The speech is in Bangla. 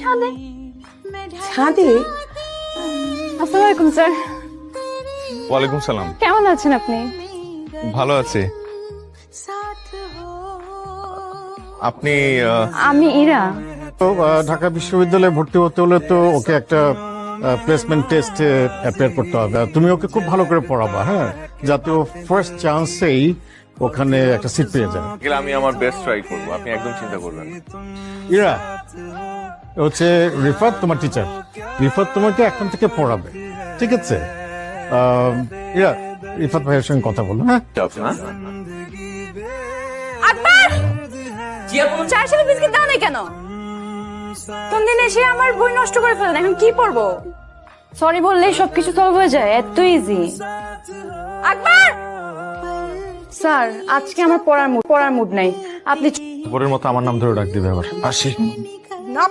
ছাদে। ছাদে? আসসালামু আলাইকুম স্যার। ওয়ালাইকুম সালাম। কেমন আছেন আপনি? ভালো আছি। আপনি আমি ইরা। তো ঢাকা বিশ্ববিদ্যালয়ে ভর্তি হতে হলে তো ওকে একটা প্লেসমেন্ট টেস্টে অ্যাপিয়ার করতে হবে। তুমি ওকে খুব ভালো করে পড়াবা, হ্যাঁ, যাতে ও ফার্স্ট চান্সেই ওখানে একটা সিট পেয়ে যায়। আমি আমার বেস্ট ট্রাই করব, আপনি একদম চিন্তা করবেন না। ইরা হচ্ছে রিফাত, তোমার টিচার। রিফাত তোমাকে এখন থেকে পড়াবে, ঠিক আছে? ইরা, রিফাত ভাইয়ের সঙ্গে কথা বলো, হ্যাঁ? আকবর, চায়ের সাথে বিস্কিট দাও না কেন? কোন দিন এসে আমার বই নষ্ট করে ফেলেন, এখন কি পড়বো? সরি বললেই সবকিছু সলভ হয়ে যায়, এত ইজি। আকবর স্যার, আজকে আমার পড়ার মুড নাই। আপনি পরের মতো আমার নাম ধরে ডাক দিবে আবার। আসি। না